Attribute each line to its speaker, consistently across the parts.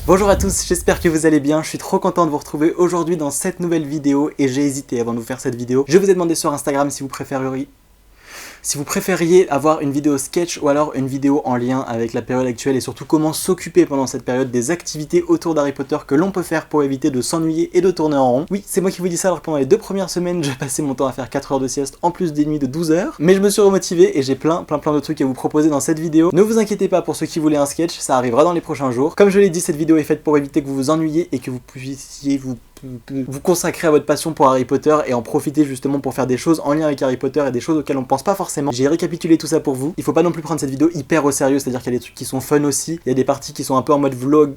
Speaker 1: Bonjour à tous, j'espère que vous allez bien, je suis trop content de vous retrouver aujourd'hui dans cette nouvelle vidéo et j'ai hésité avant de vous faire cette vidéo. Je vous ai demandé sur Instagram si vous préfériez avoir une vidéo sketch ou alors une vidéo en lien avec la période actuelle et surtout comment s'occuper pendant cette période des activités autour d'Harry Potter que l'on peut faire pour éviter de s'ennuyer et de tourner en rond. Oui, c'est moi qui vous dis ça alors que pendant les 2 premières semaines, j'ai passé mon temps à faire 4 heures de sieste en plus des nuits de 12 heures. Mais je me suis remotivé et j'ai plein de trucs à vous proposer dans cette vidéo. Ne vous inquiétez pas pour ceux qui voulaient un sketch, ça arrivera dans les prochains jours. Comme je l'ai dit, cette vidéo est faite pour éviter que vous vous ennuyiez et que vous puissiez vous consacrer à votre passion pour Harry Potter et en profiter justement pour faire des choses en lien avec Harry Potter et des choses auxquelles on pense pas forcément. J'ai récapitulé tout ça pour vous. Il faut pas non plus prendre cette vidéo hyper au sérieux, c'est-à-dire qu'il y a des trucs qui sont fun aussi. Il y a des parties qui sont un peu en mode vlog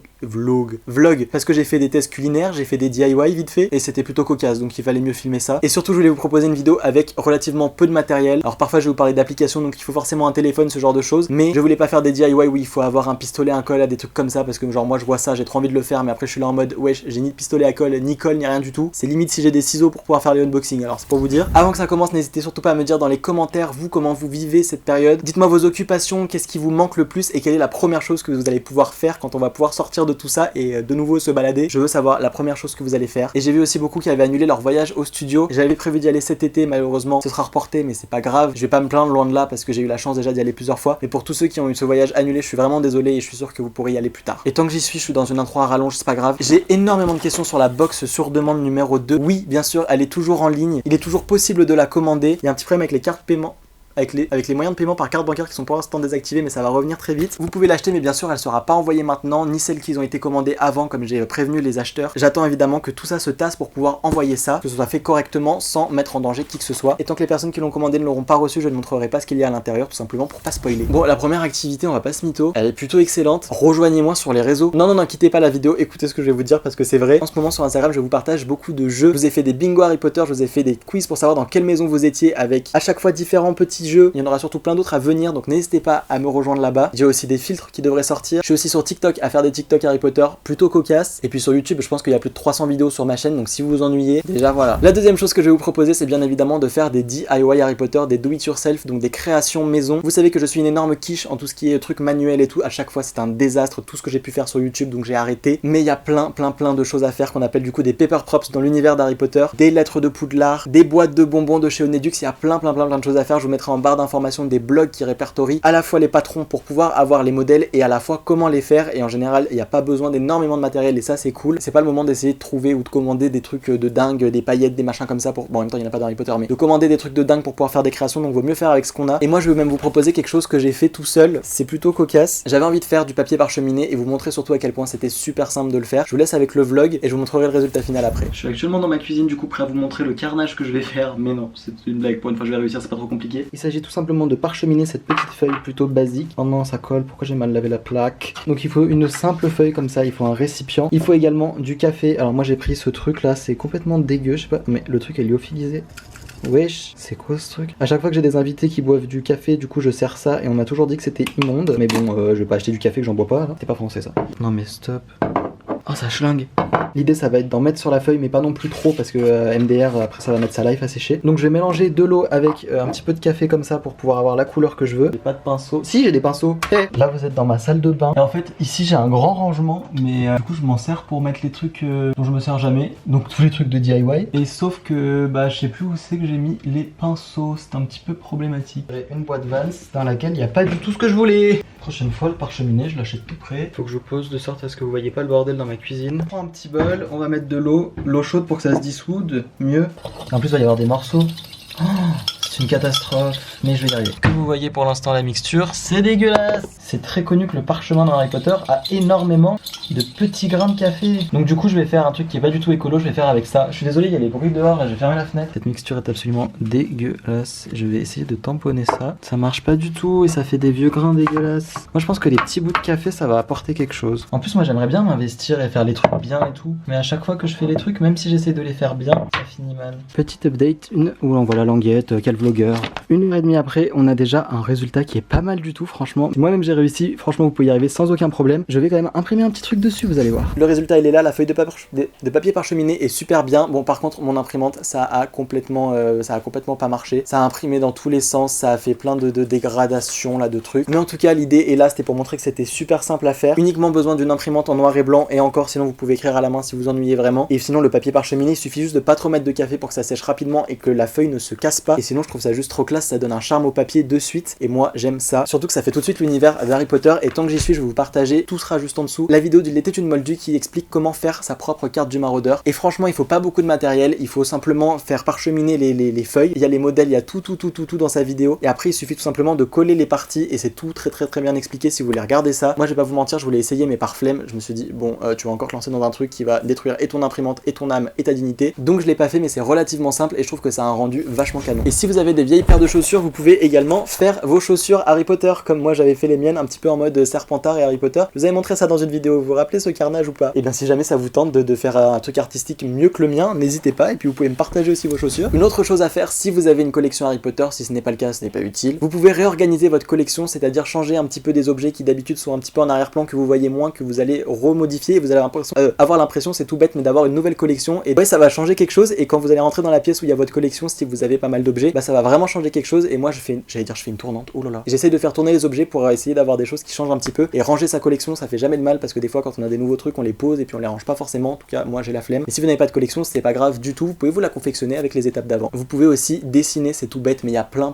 Speaker 1: parce que j'ai fait des tests culinaires, j'ai fait des DIY vite fait et c'était plutôt cocasse donc il fallait mieux filmer ça. Et surtout je voulais vous proposer une vidéo avec relativement peu de matériel. Alors parfois je vais vous parler d'applications donc il faut forcément un téléphone, ce genre de choses, mais je voulais pas faire des DIY où il faut avoir un pistolet, un colle, des trucs comme ça parce que genre moi je vois ça, j'ai trop envie de le faire mais après je suis là en mode wesh, j'ai ni de pistolet à colle, ni colle, ni rien du tout. C'est limite si j'ai des ciseaux pour pouvoir faire les unboxings, alors c'est pour vous dire. Avant que ça commence, n'hésitez surtout pas à me dire dans les commentaires, vous, comment vous vivez cette période. Dites-moi vos occupations, qu'est-ce qui vous manque le plus et quelle est la première chose que vous allez pouvoir faire quand on va pouvoir sortir de tout ça et de nouveau se balader. Je veux savoir la première chose que vous allez faire. Et j'ai vu aussi beaucoup qui avaient annulé leur voyage au studio. J'avais prévu d'y aller cet été, malheureusement ce sera reporté, mais c'est pas grave. Je vais pas me plaindre loin de là parce que j'ai eu la chance déjà d'y aller plusieurs fois. Mais pour tous ceux qui ont eu ce voyage annulé, je suis vraiment désolé et je suis sûr que vous pourrez y aller plus tard. Et tant que j'y suis dans une intro à rallonge, c'est pas grave. J'ai énormément de questions sur la box sur demande numéro 2. Oui, bien sûr, elle est toujours en ligne. Il est toujours possible de la commander. Il y a un petit problème avec les cartes paiement. Avec les moyens de paiement par carte bancaire qui sont pour l'instant désactivés, mais ça va revenir très vite. Vous pouvez l'acheter, mais bien sûr, elle sera pas envoyée maintenant, ni celles qui ont été commandées avant, comme j'ai prévenu les acheteurs. J'attends évidemment que tout ça se tasse pour pouvoir envoyer ça, que ce soit fait correctement, sans mettre en danger qui que ce soit. Et tant que les personnes qui l'ont commandé ne l'auront pas reçu, je ne montrerai pas ce qu'il y a à l'intérieur, tout simplement pour pas spoiler. Bon, la première activité, on va pas se mytho, elle est plutôt excellente. Rejoignez-moi sur les réseaux. Non, quittez pas la vidéo, écoutez ce que je vais vous dire parce que c'est vrai. En ce moment sur Instagram, je vous partage beaucoup de jeux. Je vous ai fait des bingo Harry Potter, je vous ai fait des quiz pour savoir dans quelle maison vous étiez avec à chaque fois différents petits jeux. Il y en aura surtout plein d'autres à venir, donc n'hésitez pas à me rejoindre là-bas. J'ai aussi des filtres qui devraient sortir. Je suis aussi sur TikTok à faire des TikTok Harry Potter plutôt cocasses. Et puis sur YouTube, je pense qu'il y a plus de 300 vidéos sur ma chaîne, donc si vous vous ennuyez, déjà voilà. La deuxième chose que je vais vous proposer, c'est bien évidemment de faire des DIY Harry Potter, des do it yourself, donc des créations maison. Vous savez que je suis une énorme quiche en tout ce qui est trucs manuels et tout. À chaque fois, c'est un désastre tout ce que j'ai pu faire sur YouTube, donc j'ai arrêté. Mais il y a plein de choses à faire qu'on appelle du coup des paper props dans l'univers d'Harry Potter, des lettres de Poudlard, des boîtes de bonbons de chez Onedux. Il y a plein de choses à faire. Je vous mettrai en barre d'informations des blogs qui répertorient à la fois les patrons pour pouvoir avoir les modèles et à la fois comment les faire. Et en général, il n'y a pas besoin d'énormément de matériel et ça c'est cool. C'est pas le moment d'essayer de trouver ou de commander des trucs de dingue, des paillettes, des machins comme ça pour... Bon, en même temps, il n'y en a pas dans Harry Potter, mais de commander des trucs de dingue pour pouvoir faire des créations, donc vaut mieux faire avec ce qu'on a. Et moi, je veux même vous proposer quelque chose que j'ai fait tout seul. C'est plutôt cocasse. J'avais envie de faire du papier parcheminé et vous montrer surtout à quel point c'était super simple de le faire. Je vous laisse avec le vlog et je vous montrerai le résultat final après. Je suis actuellement dans ma cuisine, du coup, prêt à vous montrer le carnage que je vais faire. Mais non, c'est une blague. Pour une fois, je vais réussir, c'est pas trop compliqué. Il s'agit tout simplement de parcheminer cette petite feuille plutôt basique. Oh non, ça colle, pourquoi j'ai mal lavé la plaque? Donc il faut une simple feuille comme ça, il faut un récipient. Il faut également du café. Alors moi j'ai pris ce truc là, c'est complètement dégueu, je sais pas, mais le truc est lyophilisé. Wesh, c'est quoi ce truc? À chaque fois que j'ai des invités qui boivent du café, du coup je sers ça et on m'a toujours dit que c'était immonde. Mais bon, je vais pas acheter du café que j'en bois pas là. C'est pas français ça. Non mais stop. Oh ça schlingue. L'idée ça va être d'en mettre sur la feuille mais pas non plus trop parce que MDR après ça va mettre sa life à sécher. Donc je vais mélanger de l'eau avec un petit peu de café comme ça pour pouvoir avoir la couleur que je veux. J'ai pas de pinceau. Si j'ai des pinceaux. Hey. Là vous êtes dans ma salle de bain. Et en fait ici j'ai un grand rangement mais du coup je m'en sers pour mettre les trucs dont je me sers jamais. Donc tous les trucs de DIY. Et sauf que bah je sais plus où c'est que j'ai mis les pinceaux. C'est un petit peu problématique. J'ai une boîte Vans dans laquelle il n'y a pas du tout ce que je voulais. Prochaine fois le parcheminet je l'achète tout prêt. Faut que je pose de sorte à ce que vous voyez pas le bordel dans ma cuisine. On prend un petit bol, on va mettre de l'eau chaude pour que ça se dissoude mieux. En plus il va y avoir des morceaux. Oh, c'est une catastrophe, mais je vais y arriver. Comme vous voyez pour l'instant la mixture, c'est dégueulasse. C'est très connu que le parchemin dans Harry Potter a énormément de petits grains de café. Donc du coup je vais faire un truc qui est pas du tout écolo, je vais faire avec ça. Je suis désolé, il y a les bruits dehors, là, je vais fermer la fenêtre. Cette mixture est absolument dégueulasse. Je vais essayer de tamponner ça. Ça marche pas du tout et ça fait des vieux grains dégueulasses. Moi je pense que les petits bouts de café ça va apporter quelque chose. En plus moi j'aimerais bien m'investir et faire les trucs bien et tout. Mais à chaque fois que je fais les trucs, même si j'essaie de les faire bien, ça finit mal. Petite update, où on voit la languette, quel vlogueur. 1h30 après, on a déjà un résultat qui est pas mal du tout franchement. Moi Moi-même j'ai réussi, franchement vous pouvez y arriver sans aucun problème. Je vais quand même imprimer un petit truc dessus, vous allez voir. Le résultat il est là, la feuille de papier parcheminé est super bien. Bon par contre mon imprimante ça a complètement pas marché. Ça a imprimé dans tous les sens, ça a fait plein de dégradations là, de trucs. Mais en tout cas l'idée est là, c'était pour montrer que c'était super simple à faire. Uniquement besoin d'une imprimante en noir et blanc et encore sinon vous pouvez écrire à la main si vous ennuyez vraiment. Et sinon le papier parcheminé il suffit juste de pas trop mettre de café pour que ça sèche rapidement et que la feuille ne se casse pas. Et sinon je trouve ça juste trop classe, ça donne un charme au papier de suite et moi j'aime ça. Surtout que ça fait tout de suite l'univers d'Harry Potter et tant que j'y suis je vais vous partager, tout sera juste en dessous, la vidéo d'Il était une Moldue qui explique comment faire sa propre carte du maraudeur. Et franchement il faut pas beaucoup de matériel, il faut simplement faire parcheminer les feuilles. Il y a les modèles, il y a tout dans sa vidéo et après il suffit tout simplement de coller les parties et c'est tout très bien expliqué si vous voulez regarder ça. Moi je vais pas vous mentir, je voulais essayer mais par flemme, je me suis dit bon tu vas encore te lancer dans un truc qui va détruire et ton imprimante et ton âme et ta dignité. Donc je l'ai pas fait mais c'est relativement simple et je trouve que ça a un rendu vachement canon. Et si vous avez des vieilles paires de chaussures, vous pouvez également faire vos chaussures Harry Potter comme moi j'avais fait les miennes un petit peu en mode Serpentard et Harry Potter. Je vous avais montré ça dans une vidéo, vous vous rappelez ce carnage ou pas? Et bien si jamais ça vous tente de faire un truc artistique mieux que le mien, n'hésitez pas et puis vous pouvez me partager aussi vos chaussures. Une autre chose à faire si vous avez une collection Harry Potter, si ce n'est pas le cas, ce n'est pas utile. Vous pouvez réorganiser votre collection, c'est-à-dire changer un petit peu des objets qui d'habitude sont un petit peu en arrière-plan, que vous voyez moins, que vous allez remodifier et vous allez avoir l'impression, c'est tout bête, mais d'avoir une nouvelle collection. Et ouais, ça va changer quelque chose. Et quand vous allez rentrer dans la pièce où il y a votre collection, si vous avez pas mal d'objets, bah ça va vraiment changer quelque chose. Et moi, je fais une tournante. Oh là là. J'essaye de faire tourner les objets pour essayer d'avoir des choses qui changent un petit peu. Et ranger sa collection, ça fait jamais de mal parce que des fois, quand on a des nouveaux trucs, on les pose et puis on les range pas forcément. En tout cas, moi j'ai la flemme. Et si vous n'avez pas de collection, c'est pas grave du tout. Vous pouvez vous la confectionner avec les étapes d'avant. Vous pouvez aussi dessiner, c'est tout bête, mais il y a plein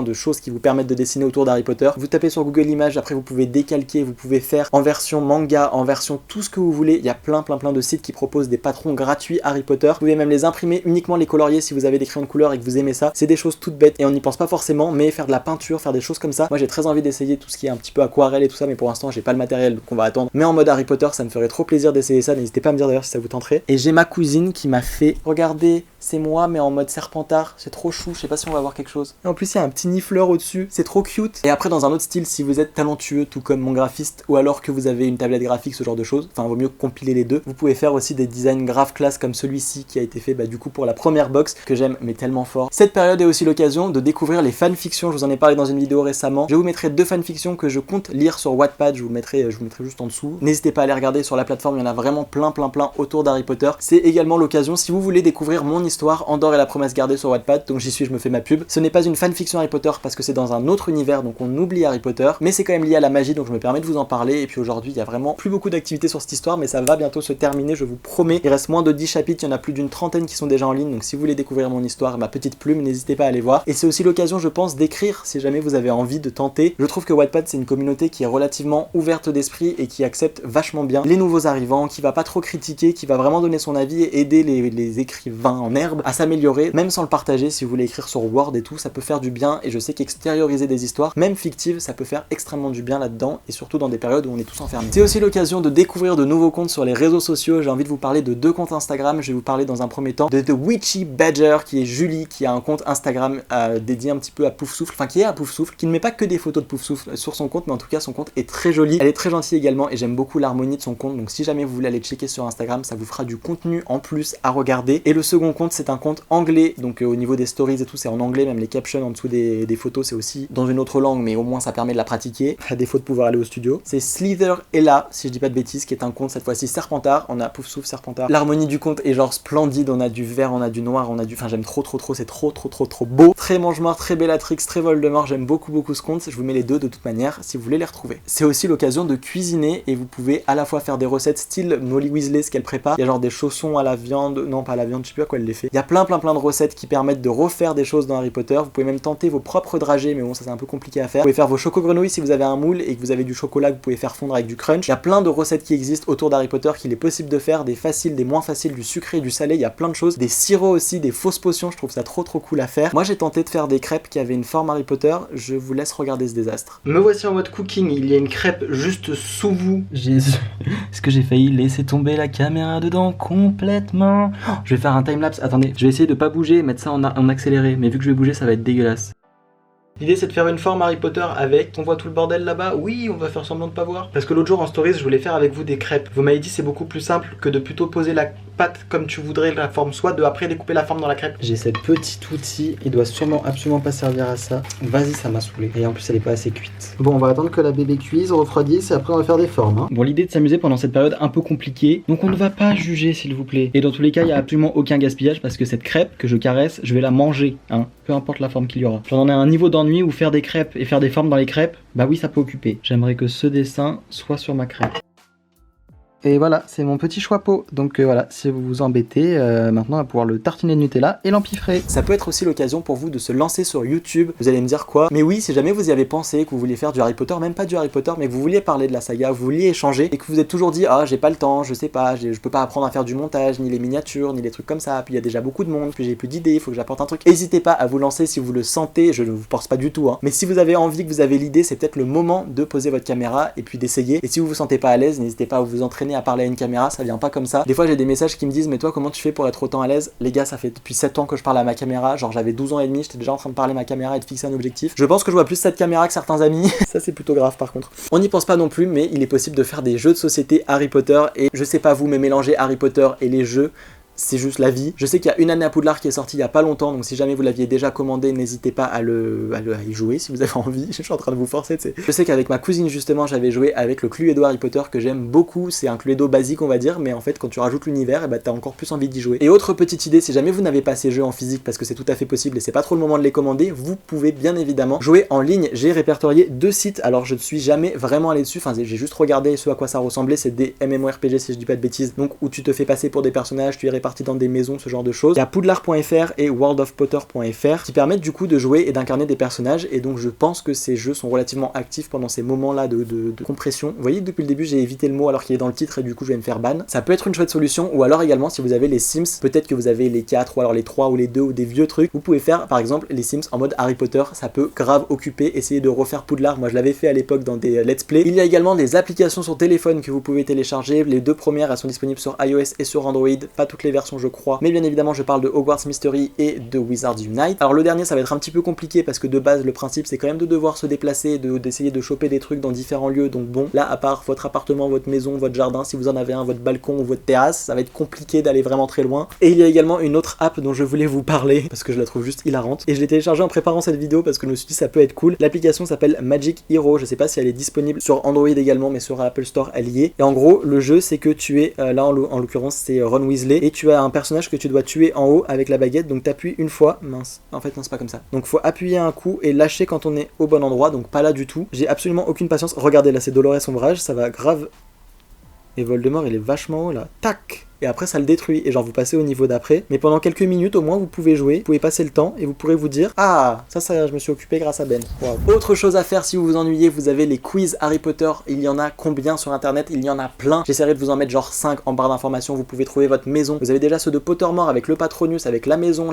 Speaker 1: de choses qui vous permettent de dessiner autour d'Harry Potter. Vous tapez sur Google Images, après vous pouvez décalquer, vous pouvez faire en version manga, en version tout ce que vous voulez. Il y a plein de sites qui proposent des patrons gratuits Harry Potter. Vous pouvez même les imprimer, uniquement les colorier si vous avez des crayons de couleur et que vous aimez ça. C'est des choses toutes bêtes et on n'y pense pas forcément, mais faire de la peinture, faire des choses comme ça. Moi j'ai très envie d'essayer tout ce qui est un petit peu aquarelle et tout ça, mais pour l'instant j'ai pas le matériel donc on va attendre. Mais en mode Harry Potter, ça me ferait trop plaisir d'essayer ça. N'hésitez pas à me dire d'ailleurs si ça vous tenterait. Et j'ai ma cousine qui m'a fait, regardez, c'est moi mais en mode Serpentard, c'est trop chou, je sais pas si on va voir quelque chose. Et en plus il y a un petit nifleur au-dessus, c'est trop cute. Et après dans un autre style, si vous êtes talentueux tout comme mon graphiste ou alors que vous avez une tablette graphique, ce genre de choses, enfin vaut mieux compiler les deux, vous pouvez faire aussi des designs grave classe comme celui-ci qui a été fait du coup pour la première box que j'aime mais tellement fort. Cette période est aussi l'occasion de découvrir les fanfictions, je vous en ai parlé dans une vidéo récemment. Je vous mettrai 2 fanfictions que je compte lire sur Wattpad, je vous mettrai juste en dessous. N'hésitez pas à les regarder sur la plateforme, il y en a vraiment plein autour d'Harry Potter. C'est également l'occasion si vous voulez découvrir mon histoire Andorre et la promesse gardée sur Wattpad, donc j'y suis, je me fais ma pub. Ce n'est pas une fanfiction Harry Potter parce que c'est dans un autre univers donc on oublie Harry Potter, mais c'est quand même lié à la magie donc je me permets de vous en parler. Et puis aujourd'hui il y a vraiment plus beaucoup d'activités sur cette histoire mais ça va bientôt se terminer, je vous promets. Il reste moins de 10 chapitres, il y en a plus d'une trentaine qui sont déjà en ligne, donc si vous voulez découvrir mon histoire, ma petite plume, n'hésitez pas à aller voir. Et c'est aussi l'occasion je pense d'écrire si jamais vous avez envie de tenter. Je trouve que Wattpad c'est une communauté qui est relativement ouverte d'esprit et qui accepte vachement bien les nouveaux arrivants, qui va pas trop critiquer, qui va vraiment donner son avis et aider les écrivains en herbe à s'améliorer, même sans le partager. Si vous voulez écrire sur Word et tout, ça peut faire du bien et je sais qu'extérioriser des histoires, même fictives, ça peut faire extrêmement du bien là-dedans et surtout dans des périodes où on est tous enfermés. C'est aussi l'occasion de découvrir de nouveaux comptes sur les réseaux sociaux. J'ai envie de vous parler de 2 comptes Instagram. Je vais vous parler dans un premier temps de The Witchy Badger qui est Julie, qui a un compte Instagram dédié un petit peu à Poufsouffle, enfin qui est à Poufsouffle, qui ne met pas que des photos de Poufsouffle sur son compte, mais en tout cas son compte est très joli. Elle est très gentille également et j'aime beaucoup l'harmonie de son compte, donc si jamais vous voulez aller checker sur Instagram, ça vous fera du contenu en plus à regarder. Et le second compte c'est un compte anglais, donc au niveau des stories et tout c'est en anglais, même les captions en dessous des photos c'est aussi dans une autre langue, mais au moins ça permet de la pratiquer, à défaut de pouvoir aller au studio. C'est Slither Ella, si je dis pas de bêtises, qui est un compte cette fois-ci Serpentard. On a Poufsouffle Serpentard. L'harmonie du compte est genre splendide, on a du vert, on a du noir, on a du... Enfin j'aime trop, c'est trop beau. Très Mange-Mort, très Bellatrix, très Voldemort, j'aime beaucoup ce compte. Je vous mets les deux de toute manière si vous voulez les retrouver. C'est aussi l'occasion de cuisiner et vous pouvez à la fois faire des recettes style Molly Weasley, ce qu'elle prépare. Il y a genre des chaussons à la viande, non pas à la viande, je sais plus à quoi elle les fait. Il y a plein de recettes qui permettent de refaire des choses dans Harry Potter. Vous pouvez même tenter vos propres dragées, mais bon ça c'est un peu compliqué à faire. Vous pouvez faire vos choco-grenouilles si vous avez un moule et que vous avez du chocolat que vous pouvez faire fondre avec du crunch. Il y a plein de recettes qui existent autour d'Harry Potter qu'il est possible de faire, des faciles, des moins faciles, du sucré, du salé, il y a plein de choses. Des sirops aussi, des fausses potions, je trouve ça trop cool à faire. Moi j'ai tenté de faire des crêpes qui avaient une forme Harry Potter, je vous laisse regarder ce désastre. Me voici en mode cooking, il y a une crêpe juste sous vous. Jésus, est-ce que j'ai failli laisser tomber la caméra dedans complètement? Je vais faire un timelapse, attendez, je vais essayer de pas bouger, mettre ça en accéléré, mais vu que je vais bouger ça va être dégueulasse. L'idée c'est de faire une forme Harry Potter avec, on voit tout le bordel là-bas, oui on va faire semblant de pas voir. Parce que l'autre jour en stories je voulais faire avec vous des crêpes. Vous m'avez dit c'est beaucoup plus simple que de plutôt poser la pâte comme tu voudrais la forme soit, de après découper la forme dans la crêpe. J'ai cette petite outil, il doit sûrement absolument pas servir à ça. Vas-y, ça m'a saoulé. Et en plus elle est pas assez cuite. Bon, on va attendre que la bébé cuise, refroidisse et après on va faire des formes. Hein. Bon, l'idée de s'amuser pendant cette période un peu compliquée, donc on ne va pas juger s'il vous plaît. Et dans tous les cas, il y a absolument aucun gaspillage parce que cette crêpe que je caresse, je vais la manger, hein, peu importe la forme qu'il y aura. J'en ai un niveau d'ennui où faire des crêpes et faire des formes dans les crêpes, bah oui, ça peut occuper. J'aimerais que ce dessin soit sur ma crêpe. Et voilà, c'est mon petit choix pot. Donc voilà, si vous vous embêtez, maintenant on va pouvoir le tartiner de Nutella et l'empiffrer. Ça peut être aussi l'occasion pour vous de se lancer sur YouTube. Vous allez me dire quoi? Mais oui, si jamais vous y avez pensé, que vous vouliez faire du Harry Potter, même pas du Harry Potter, mais que vous vouliez parler de la saga, vous vouliez échanger, et que vous vous êtes toujours dit, ah j'ai pas le temps, je sais pas, je peux pas apprendre à faire du montage, ni les miniatures, ni les trucs comme ça, puis il y a déjà beaucoup de monde, puis j'ai plus d'idées, il faut que j'apporte un truc. N'hésitez pas à vous lancer si vous le sentez, je ne vous force pas du tout, hein. Mais si vous avez envie, que vous avez l'idée, c'est peut-être le moment de poser votre caméra et puis d'essayer. Et si vous vous sentez pas à l'aise, n'hésitez pas à vous entraîner à parler à une caméra. Ça vient pas comme ça. Des fois j'ai des messages qui me disent mais toi comment tu fais pour être autant à l'aise? Les gars, ça fait depuis 7 ans que je parle à ma caméra, genre j'avais 12 ans et demi, j'étais déjà en train de parler à ma caméra et de fixer un objectif. Je pense que je vois plus cette caméra que certains amis. Ça c'est plutôt grave par contre. On n'y pense pas non plus, mais il est possible de faire des jeux de société Harry Potter et je sais pas vous, mais mélanger Harry Potter et les jeux, c'est juste la vie. Je sais qu'il y a une année à Poudlard qui est sortie il y a pas longtemps, donc si jamais vous l'aviez déjà commandé, n'hésitez pas à y jouer si vous avez envie. Je suis en train de vous forcer, tu sais. Je sais qu'avec ma cousine justement, j'avais joué avec le Cluedo Harry Potter que j'aime beaucoup. C'est un Cluedo basique on va dire, mais en fait quand tu rajoutes l'univers, et bah t'as encore plus envie d'y jouer. Et autre petite idée, si jamais vous n'avez pas ces jeux en physique, parce que c'est tout à fait possible et c'est pas trop le moment de les commander, vous pouvez bien évidemment jouer en ligne. J'ai répertorié 2 sites, alors je ne suis jamais vraiment allé dessus, enfin j'ai juste regardé ce à quoi ça ressemblait, c'est des MMORPG si je dis pas de bêtises, donc où tu te fais passer pour des personnages, tu es réparti dans des maisons, ce genre de choses. Il y a poudlard.fr et worldofpotter.fr qui permettent du coup de jouer et d'incarner des personnages, et donc je pense que ces jeux sont relativement actifs pendant ces moments là de compression. Vous voyez, depuis le début j'ai évité le mot alors qu'il est dans le titre et du coup je vais me faire ban. Ça peut être une chouette solution, ou alors également si vous avez les Sims, peut-être que vous avez les 4 ou alors les 3 ou les 2 ou des vieux trucs, vous pouvez faire par exemple les Sims en mode Harry Potter, ça peut grave occuper, essayer de refaire Poudlard, moi je l'avais fait à l'époque dans des let's play. Il y a également des applications sur téléphone que vous pouvez télécharger, les 2 premières elles sont disponibles sur iOS et sur Android, pas toutes les versions je crois, mais bien évidemment je parle de Hogwarts Mystery et de Wizards Unite. Alors le dernier ça va être un petit peu compliqué parce que de base le principe c'est quand même de devoir se déplacer, d'essayer de choper des trucs dans différents lieux, donc bon, là à part votre appartement, votre maison, votre jardin, si vous en avez un, votre balcon ou votre terrasse, ça va être compliqué d'aller vraiment très loin. Et il y a également une autre app dont je voulais vous parler parce que je la trouve juste hilarante et je l'ai téléchargée en préparant cette vidéo parce que je me suis dit ça peut être cool. L'application s'appelle Magic Hero, je sais pas si elle est disponible sur Android également, mais sur Apple Store elle y est. Et en gros le jeu c'est que tu es, là en l'occurrence c'est Ron Weasley, et tu as un personnage que tu dois tuer en haut avec la baguette, donc t'appuies une fois, mince, en fait non c'est pas comme ça, donc faut appuyer un coup et lâcher quand on est au bon endroit, donc pas là du tout. J'ai absolument aucune patience, regardez là c'est Dolores Ombrage, ça va grave, et Voldemort il est vachement haut là, tac, et après ça le détruit, et genre vous passez au niveau d'après, mais pendant quelques minutes au moins vous pouvez jouer, vous pouvez passer le temps, et vous pourrez vous dire, ah, ça je me suis occupé grâce à Ben. Wow. Autre chose à faire si vous vous ennuyez, vous avez les quiz Harry Potter, il y en a combien sur internet? Il y en a plein, j'essaierai de vous en mettre genre 5 en barre d'informations, vous pouvez trouver votre maison, vous avez déjà ceux de Pottermore avec le Patronus, avec la maison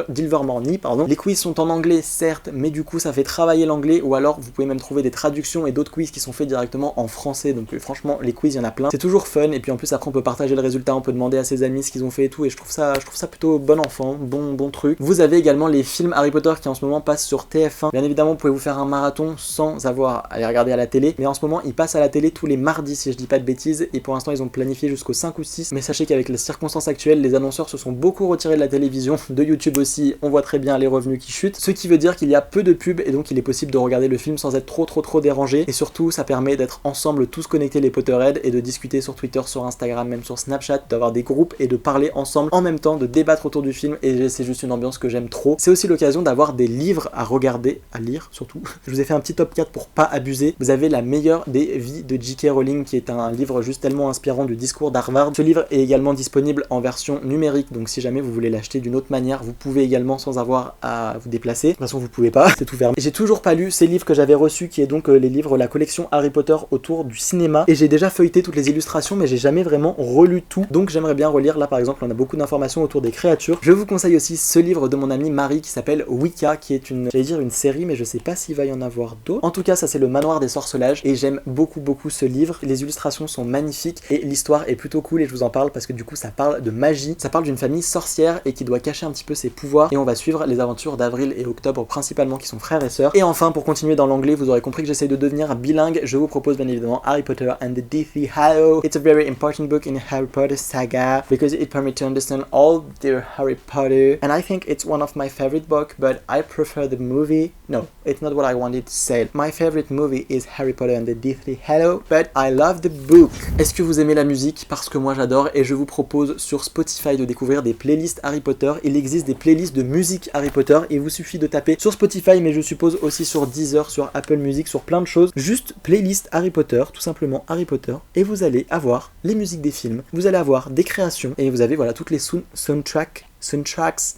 Speaker 1: d'Ilvermorny, pardon. Les quiz sont en anglais certes, mais du coup ça fait travailler l'anglais, ou alors vous pouvez même trouver des traductions et d'autres quiz qui sont faits directement en français, donc franchement les quiz il y en a plein, c'est toujours fun, et puis en plus après on peut partager le résultat, on peut demander à ses amis ce qu'ils ont fait et tout, et je trouve ça plutôt bon enfant, bon truc. Vous avez également les films Harry Potter qui en ce moment passent sur TF1. Bien évidemment, vous pouvez vous faire un marathon sans avoir à les regarder à la télé, mais en ce moment, ils passent à la télé tous les mardis si je dis pas de bêtises, et pour l'instant, ils ont planifié jusqu'au 5 ou 6, mais sachez qu'avec les circonstances actuelles, les annonceurs se sont beaucoup retirés de la télévision, de YouTube aussi, on voit très bien les revenus qui chutent, ce qui veut dire qu'il y a peu de pubs, et donc il est possible de regarder le film sans être trop dérangé, et surtout, ça permet d'être ensemble tous connectés les Potterheads, et de discuter sur Twitter, sur Instagram, même sur Snapchat, d'avoir des groupes et de parler ensemble en même temps, de débattre autour du film, et c'est juste une ambiance que j'aime trop. C'est aussi l'occasion d'avoir des livres à regarder, à lire surtout. Je vous ai fait un petit top 4 pour pas abuser. Vous avez La meilleure des vies de J.K. Rowling qui est un livre juste tellement inspirant du discours d'Harvard. Ce livre est également disponible en version numérique, donc si jamais vous voulez l'acheter d'une autre manière, vous pouvez également sans avoir à vous déplacer. De toute façon vous pouvez pas, c'est tout fermé. J'ai toujours pas lu ces livres que j'avais reçus, qui est donc les livres, la collection Harry Potter autour du cinéma, et j'ai déjà feuilleté toutes les illustrations, mais j'ai jamais vraiment relu tout, donc j'aimerais bien relire. Là par exemple on a beaucoup d'informations autour des créatures. Je vous conseille aussi ce livre de mon amie Marie qui s'appelle Wicca, qui est une série, mais je sais pas s'il va y en avoir d'autres. En tout cas ça c'est le manoir des sorcelages, et j'aime beaucoup ce livre. Les illustrations sont magnifiques et l'histoire est plutôt cool, et je vous en parle parce que du coup ça parle de magie, ça parle d'une famille sorcière et qui doit cacher un petit peu ses pouvoirs, et on va suivre les aventures d'Avril et Octobre principalement, qui sont frères et sœurs. Et enfin, pour continuer dans l'anglais, vous aurez compris que j'essaye de devenir bilingue, je vous propose bien évidemment Harry Potter and the Deathly Hallows. It's a very important book in Harry Potter's saga because it permits to understand all the Harry Potter, and I think it's one of my favorite books, but I prefer the movie. No, it's not what I wanted to say. My favorite movie is Harry Potter and the Deathly Hallows, but I love the book. Est-ce que vous aimez la musique? Parce que moi j'adore, et je vous propose sur Spotify de découvrir des playlists Harry Potter. Il existe des playlists de musique Harry Potter, et il vous suffit de taper sur Spotify, mais je suppose aussi sur Deezer, sur Apple Music, sur plein de choses, juste playlist Harry Potter, tout simplement Harry Potter, et vous allez avoir les musiques des films, vous allez avoir des créations, et vous avez voilà toutes les soundtracks.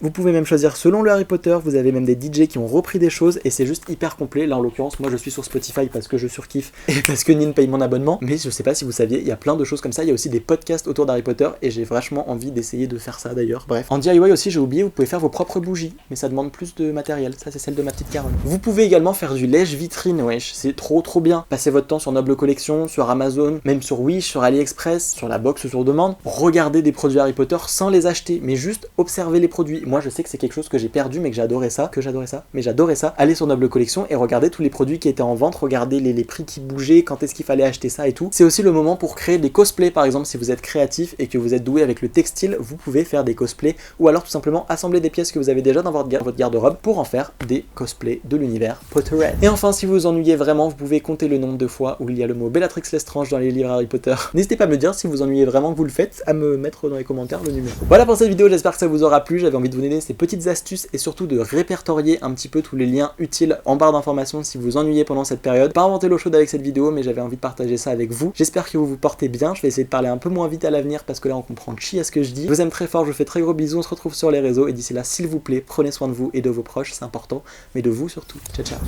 Speaker 1: Vous pouvez même choisir selon le Harry Potter, vous avez même des DJ qui ont repris des choses et c'est juste hyper complet. Là en l'occurrence moi je suis sur Spotify parce que je surkiffe et parce que Nin paye mon abonnement, mais je sais pas si vous saviez, il y a plein de choses comme ça, il y a aussi des podcasts autour d'Harry Potter et j'ai vachement envie d'essayer de faire ça d'ailleurs. Bref, en DIY aussi j'ai oublié, vous pouvez faire vos propres bougies, mais ça demande plus de matériel, ça c'est celle de ma petite Carole. Vous pouvez également faire du lèche-vitrine, wesh, c'est trop bien. Passez votre temps sur Noble Collection, sur Amazon, même sur Wish, sur AliExpress, sur la box sur demande, regardez des produits Harry Potter sans les acheter, mais juste observez les produits. Moi je sais que c'est quelque chose que j'ai perdu mais que j'adorais ça, allez sur Noble Collection et regardez tous les produits qui étaient en vente, regardez les prix qui bougeaient, quand est-ce qu'il fallait acheter ça et tout. C'est aussi le moment pour créer des cosplays, par exemple si vous êtes créatif et que vous êtes doué avec le textile, vous pouvez faire des cosplays ou alors tout simplement assembler des pièces que vous avez déjà dans votre garde-robe pour en faire des cosplays de l'univers Potterhead. Et enfin si vous vous ennuyez vraiment, vous pouvez compter le nombre de fois où il y a le mot Bellatrix Lestrange dans les livres Harry Potter. N'hésitez pas à me dire si vous vous ennuyez vraiment que vous le faites, à me mettre dans les commentaires le numéro. Voilà pour cette vidéo, j'espère que ça vous aura plu, j'avais envie de vous donner ces petites astuces et surtout de répertorier un petit peu tous les liens utiles en barre d'informations si vous vous ennuyez pendant cette période. Pas inventer l'eau chaude avec cette vidéo, mais j'avais envie de partager ça avec vous. J'espère que vous vous portez bien, je vais essayer de parler un peu moins vite à l'avenir parce que là on comprend chi à ce que je dis. Je vous aime très fort, je vous fais très gros bisous, on se retrouve sur les réseaux et d'ici là s'il vous plaît, prenez soin de vous et de vos proches, c'est important, mais de vous surtout. Ciao ciao.